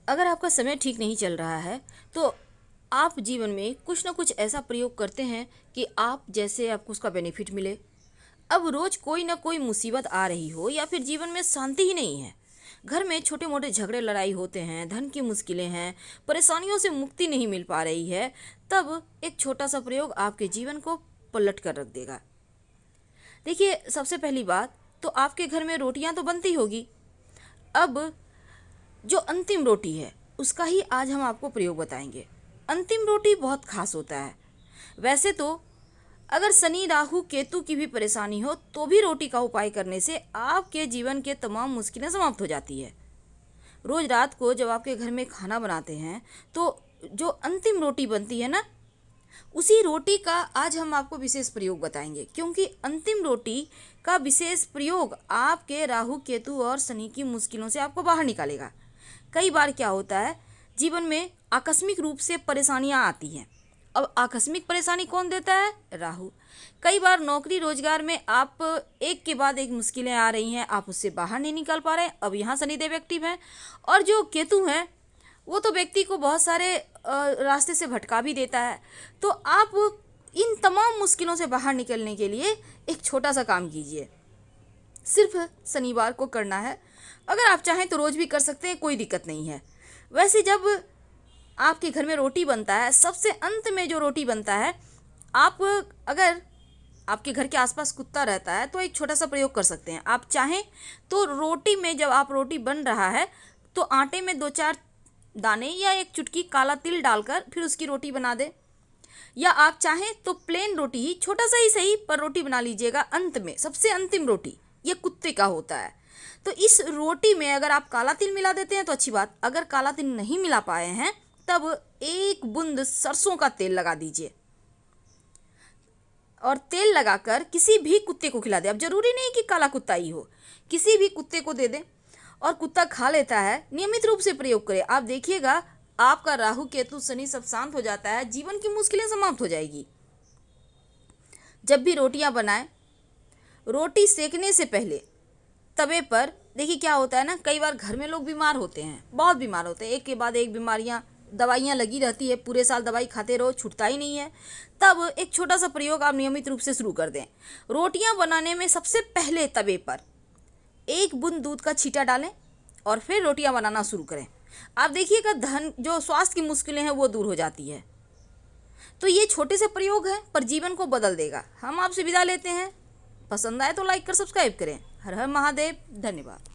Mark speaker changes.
Speaker 1: अगर आपका समय ठीक नहीं चल रहा है तो आप जीवन में कुछ ना कुछ ऐसा प्रयोग करते हैं कि आप जैसे आपको उसका बेनिफिट मिले। अब रोज कोई ना कोई मुसीबत आ रही हो या फिर जीवन में शांति ही नहीं है, घर में छोटे मोटे झगड़े लड़ाई होते हैं, धन की मुश्किलें हैं, परेशानियों से मुक्ति नहीं मिल पा रही है, तब एक छोटा सा प्रयोग आपके जीवन को पलट कर रख देगा। देखिए, सबसे पहली बात तो आपके घर में रोटियां तो बनती होगी। अब जो अंतिम रोटी है उसका ही आज हम आपको प्रयोग बताएंगे। अंतिम रोटी बहुत खास होता है। वैसे तो अगर शनि राहु केतु की भी परेशानी हो तो भी रोटी का उपाय करने से आपके जीवन के तमाम मुश्किलें समाप्त हो जाती है। रोज रात को जब आपके घर में खाना बनाते हैं तो जो अंतिम रोटी बनती है ना, उसी रोटी का आज हम आपको विशेष प्रयोग बताएंगे, क्योंकि अंतिम रोटी का विशेष प्रयोग आपके राहु केतु और शनि की मुश्किलों से आपको बाहर निकालेगा। कई बार क्या होता है, जीवन में आकस्मिक रूप से परेशानियां आती हैं। अब आकस्मिक परेशानी कौन देता है? राहु। कई बार नौकरी रोजगार में आप एक के बाद एक मुश्किलें आ रही हैं, आप उससे बाहर नहीं निकल पा रहे हैं। अब यहाँ शनिदेव एक्टिव हैं। और जो केतु हैं वो तो व्यक्ति को बहुत सारे रास्ते से भटका भी देता है। तो आप इन तमाम मुश्किलों से बाहर निकलने के लिए एक छोटा सा काम कीजिए। सिर्फ शनिवार को करना है। अगर आप चाहें तो रोज भी कर सकते हैं, कोई दिक्कत नहीं है। वैसे जब आपके घर में रोटी बनता है, सबसे अंत में जो रोटी बनता है, आप अगर आपके घर के आसपास कुत्ता रहता है तो एक छोटा सा प्रयोग कर सकते हैं। आप चाहें तो रोटी में, जब आप रोटी बन रहा है तो आटे में 2-4 दाने या एक चुटकी काला तिल डालकर फिर उसकी रोटी बना दे। या आप चाहें तो प्लेन रोटी ही, छोटा सा ही सही, पर रोटी बना लीजिएगा। अंत में सबसे अंतिम रोटी ये कुत्ते का होता है। तो इस रोटी में अगर आप काला तिल मिला देते हैं तो अच्छी बात। अगर काला तिल नहीं मिला पाए हैं तब एक बूंद सरसों का तेल लगा दीजिए और तेल लगाकर किसी भी कुत्ते को खिला दे। अब जरूरी नहीं कि काला कुत्ता ही हो, किसी भी कुत्ते को दे दें और कुत्ता खा लेता है। नियमित रूप से प्रयोग करें, आप देखिएगा आपका राहु केतु शनि सब शांत हो जाता है, जीवन की मुश्किलें समाप्त हो जाएगी। जब भी रोटियां बनाएं, रोटी सेकने से पहले तवे पर, देखिए क्या होता है ना, कई बार घर में लोग बीमार होते हैं, बहुत बीमार होते हैं, एक के बाद एक बीमारियां, दवाइयाँ लगी रहती है, पूरे साल दवाई खाते रहो, छूटता ही नहीं है। तब एक छोटा सा प्रयोग आप नियमित रूप से शुरू कर दें। रोटियां बनाने में सबसे पहले तवे पर एक बूंद दूध का छींटा डालें और फिर रोटियां बनाना शुरू करें। आप देखिएगा धन, जो स्वास्थ्य की मुश्किलें हैं वो दूर हो जाती है। तो ये छोटे से प्रयोग है पर जीवन को बदल देगा। हम आपसे विदा लेते हैं। पसंद आए तो लाइक कर सब्सक्राइब करें। हर हर महादेव। धन्यवाद।